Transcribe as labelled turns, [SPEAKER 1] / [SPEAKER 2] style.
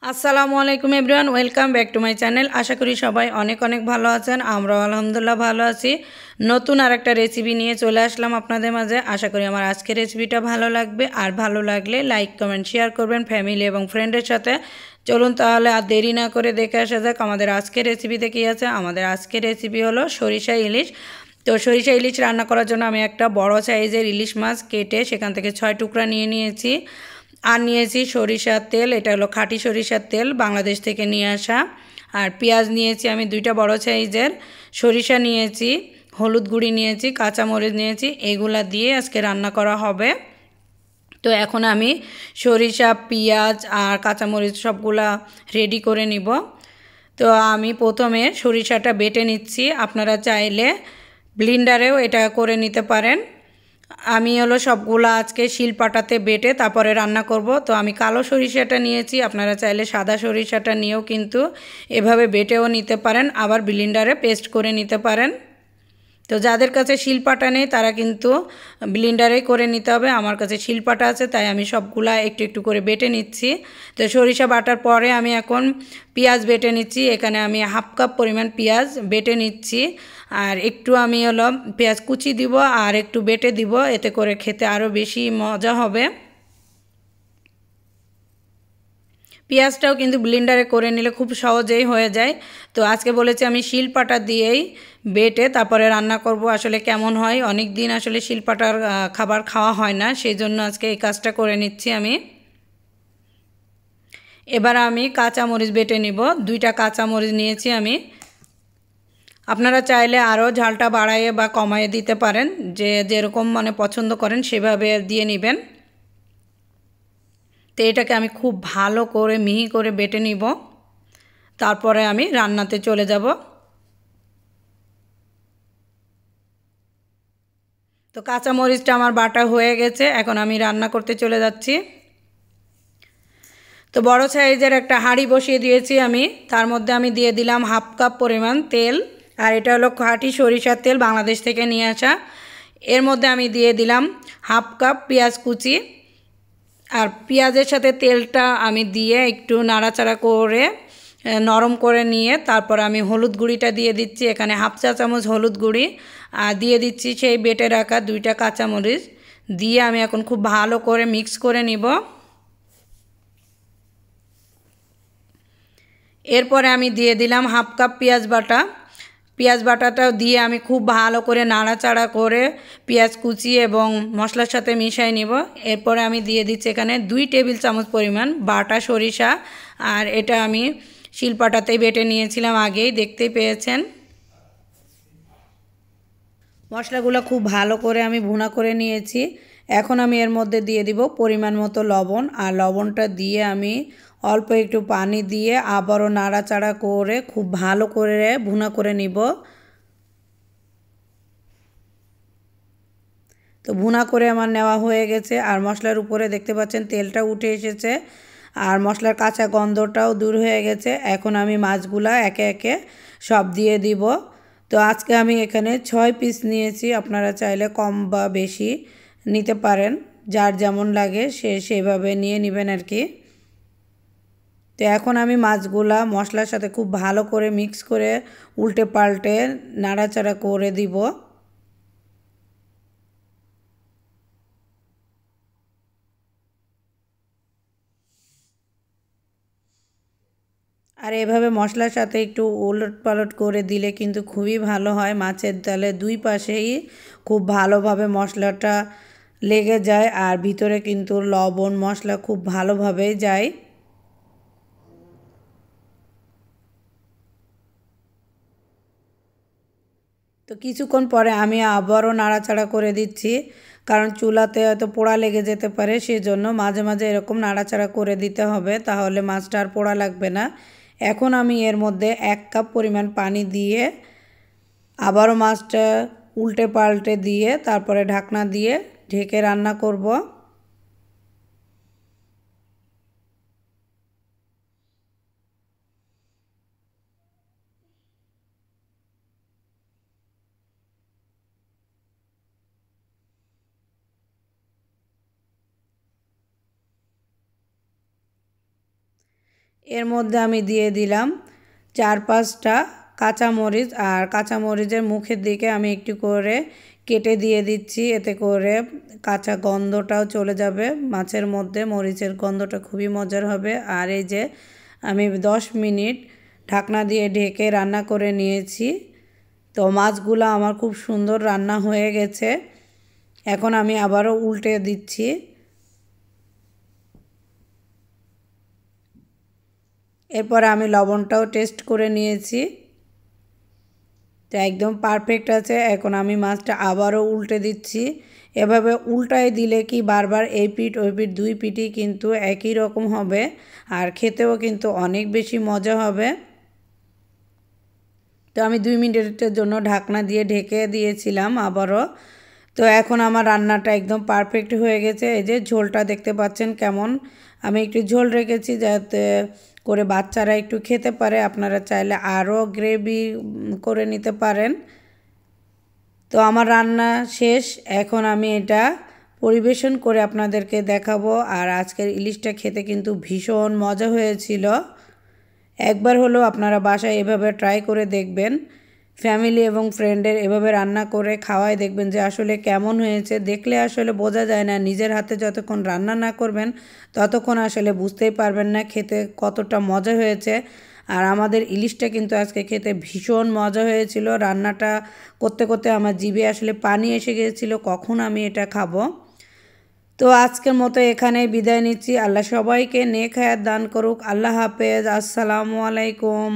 [SPEAKER 1] আসসালামু আলাইকুম everyone, welcome back to my channel. আশা করি সবাই অনেক অনেক ভালো আছেন। আমরাও আলহামদুলিল্লাহ ভালো আছি। নতুন আরেকটা রেসিপি নিয়ে চলে আসলাম আপনাদের মাঝে। আশা করি আমার আজকের রেসিপিটা ভালো লাগবে, আর ভালো লাগলে লাইক কমেন্ট শেয়ার করবেন ফ্যামিলি এবং ফ্রেন্ডের সাথে। চলুন তাহলে আর দেরি না করে দেখে আসা যাক আমাদের আজকের রেসিপিতে কী আছে। আমাদের আজকের রেসিপি হলো সরিষা ইলিশ। তো সরিষা ইলিশ রান্না করার জন্য আমি একটা বড় সাইজের ইলিশ মাছ কেটে সেখান থেকে 6 টুকরা নিয়ে নিয়েছি। আর নিয়েছি সরিষার তেল, এটা হলো খাঁটি সরিষার তেল, বাংলাদেশ থেকে নিয়ে আসা। আর পেঁয়াজ নিয়েছি আমি 2টা বড় সাইজের, সরিষা নিয়েছি, হলুদ গুঁড়ি নিয়েছি, কাঁচামরিচ নিয়েছি। এগুলা দিয়ে আজকে রান্না করা হবে। তো এখন আমি সরিষা, পেঁয়াজ আর কাঁচামরিচ সবগুলা রেডি করে নিব। তো আমি প্রথমে সরিষাটা বেটে নিচ্ছি। আপনারা চাইলে ব্লেন্ডারেও এটা করে নিতে পারেন। আমি হলো সবগুলা আজকে শিলপাটাতে বেটে তারপরে রান্না করব। তো আমি কালো সরিষাটা নিয়েছি, আপনারা চাইলে সাদা সরিষাটা নিয়েও কিন্তু এভাবে বেটেও নিতে পারেন, আবার ব্লেন্ডারে পেস্ট করে নিতে পারেন। তো যাদের কাছে শিলপাটা নেই তারা কিন্তু ব্লেন্ডারেই করে নিতে হবে। আমার কাছে শিলপাটা আছে, তাই আমি সবগুলা একটু একটু করে বেটে নিচ্ছি। তো সরিষা বাটার পরে আমি এখন পেঁয়াজ বেটে নিচ্ছি। এখানে আমি হাফ কাপ পরিমাণ পেঁয়াজ বেটে নিচ্ছি। আর একটু আমি হলো পেঁয়াজ কুচি দিব আর একটু বেটে দিব, এতে করে খেতে আরও বেশি মজা হবে। পেঁয়াজটাও কিন্তু ব্লেন্ডারে করে নিলে খুব সহজেই হয়ে যায়। তো আজকে বলেছি আমি শিলপাটা দিয়েই বেটে তারপরে রান্না করব। আসলে কেমন হয়, অনেক দিন আসলে শিলপাটার খাবার খাওয়া হয় না, সেই জন্য আজকে এই কাজটা করে নিচ্ছি আমি। এবার আমি কাঁচামরিচ বেটে নিব। 2টা কাঁচামরিচ নিয়েছি আমি। আপনারা চাইলে আরও ঝালটা বাড়াইয়ে বা কমাইয়ে দিতে পারেন, যে যেরকম মানে পছন্দ করেন সেভাবে দিয়ে নেবেন। তো এটাকে আমি খুব ভালো করে মিহি করে বেটে নিব, তারপরে আমি রান্নাতে চলে যাব। তো কাঁচামরিচটা আমার বাটা হয়ে গেছে, এখন আমি রান্না করতে চলে যাচ্ছি। তো বড় সাইজের একটা হাঁড়ি বসিয়ে দিয়েছি আমি, তার মধ্যে আমি দিয়ে দিলাম হাফ কাপ পরিমাণ তেল। আর এটা হলো খাঁটি সরিষার তেল, বাংলাদেশ থেকে নিয়ে আসা। এর মধ্যে আমি দিয়ে দিলাম হাফ কাপ পেঁয়াজ কুচি। আর পেঁয়াজের সাথে তেলটা আমি দিয়ে একটু নাড়াচাড়া করে নরম করে নিয়ে তারপর আমি হলুদ গুঁড়িটা দিয়ে দিচ্ছি। এখানে হাফ চা চামচ হলুদ গুঁড়ি, আর দিয়ে দিচ্ছি সেই বেটে রাখা 2টা কাঁচামরিচ। দিয়ে আমি এখন খুব ভালো করে মিক্স করে নিব। এরপরে আমি দিয়ে দিলাম হাফ কাপ পেঁয়াজ বাটা। পেঁয়াজ বাটাটাও দিয়ে আমি খুব ভালো করে নাড়াচাড়া করে পেঁয়াজ কুচি এবং মশলার সাথে মিশিয়ে নিব। এরপরে আমি দিয়ে দিচ্ছি এখানে 2 টেবিল চামচ পরিমাণ বাটা সরিষা। আর এটা আমি শিলপাটাতেই বেটে নিয়েছিলাম, আগেই দেখতেই পেয়েছেন। মশলাগুলো খুব ভালো করে আমি ভুনা করে নিয়েছি। এখন আমি এর মধ্যে দিয়ে দিব পরিমাণ মতো লবণ, আর লবণটা দিয়ে আমি অল্প একটু পানি দিয়ে আবারও নাড়াচাড়া করে খুব ভালো করে ভুনা করে নিব। তো ভুনা করে আমার নেওয়া হয়ে গেছে, আর মশলার উপরে দেখতে পাচ্ছেন তেলটা উঠে এসেছে, আর মশলার কাঁচা গন্ধটাও দূর হয়ে গেছে। এখন আমি মাছগুলা একে একে সব দিয়ে দিব। তো আজকে আমি এখানে 6 পিস নিয়েছি, আপনারা চাইলে কম বা বেশি নিতে পারেন, যার যেমন লাগে সে সেভাবে নিয়ে নেবেন আর কি। তো এখন আমি মাছগুলা মশলার সাথে খুব ভালো করে মিক্স করে উল্টে পাল্টে নাড়াচাড়া করে দিব। আর এভাবে মশলার সাথে একটু ওলট পালট করে দিলে কিন্তু খুবই ভালো হয়। মাছের ডালে 2 পাশেই খুব ভালোভাবে মশলাটা লেগে যায়, আর ভিতরে কিন্তু লবণ মশলা খুব ভালোভাবেই যায়। তো কিছুক্ষণ পরে আমি আবারও নাড়াচাড়া করে দিচ্ছি, কারণ চুলাতে হয়তো পোড়া লেগে যেতে পারে, সেজন্য মাঝে মাঝে এরকম নাড়াচাড়া করে দিতে হবে, তাহলে মাছটা আর পোড়া লাগবে না। এখন আমি এর মধ্যে 1 কাপ পরিমাণ পানি দিয়ে আবারও মাছটা উল্টে পাল্টে দিয়ে তারপরে ঢাকনা দিয়ে ঢেকে রান্না করব। এর মধ্যে আমি দিয়ে দিলাম 4-5টা কাঁচামরিচ, আর কাঁচামরিচের মুখের দিকে আমি একটু করে কেটে দিয়ে দিচ্ছি, এতে করে কাঁচা গন্ধটাও চলে যাবে মাছের মধ্যে, মরিচের গন্ধটা খুবই মজার হবে। আর এই যে আমি 10 মিনিট ঢাকনা দিয়ে ঢেকে রান্না করে নিয়েছি। তো মাছগুলো আমার খুব সুন্দর রান্না হয়ে গেছে। এখন আমি আবারও উল্টে দিচ্ছি। এরপরে আমি লবণটাও টেস্ট করে নিয়েছি, তো একদম পারফেক্ট আছে। এখন আমি মাছটা আবারও উল্টে দিচ্ছি। এভাবে উল্টায় দিলে কি বারবার এই পিঠ ওই পিঠ দুই পিঠই কিন্তু একই রকম হবে, আর খেতেও কিন্তু অনেক বেশি মজা হবে। তো আমি 2 মিনিটের জন্য ঢাকনা দিয়ে ঢেকে দিয়েছিলাম আবারও। তো এখন আমার রান্নাটা একদম পারফেক্ট হয়ে গেছে। এই যে ঝোলটা দেখতে পাচ্ছেন কেমন, আমি একটু ঝোল রেখেছি যাতে করে বাচ্চারা একটু খেতে পারে। আপনারা চাইলে আরও গ্রেভি করে নিতে পারেন। তো আমার রান্না শেষ, এখন আমি এটা পরিবেশন করে আপনাদেরকে দেখাবো। আর আজকের ইলিশটা খেতে কিন্তু ভীষণ মজা হয়েছিল। একবার হলেও আপনারা বাসায় এভাবে ট্রাই করে দেখবেন, ফ্যামিলি এবং ফ্রেন্ডের এভাবে রান্না করে খাওয়াই দেখবেন যে আসলে কেমন হয়েছে। দেখলে আসলে বোঝা যায় না, নিজের হাতে যতক্ষণ রান্না না করবেন ততক্ষণ আসলে বুঝতেই পারবেন না খেতে কতটা মজা হয়েছে। আর আমাদের ইলিশটা কিন্তু আজকে খেতে ভীষণ মজা হয়েছিল। রান্নাটা করতে করতে আমার জিভে আসলে পানি এসে গিয়েছিল কখন আমি এটা খাবো। তো আজকের মতো এখানেই বিদায় নিচ্ছি। আল্লাহ সবাইকে নেক হায়াত দান করুক। আল্লাহ হাফেজ। আসসালামু আলাইকুম।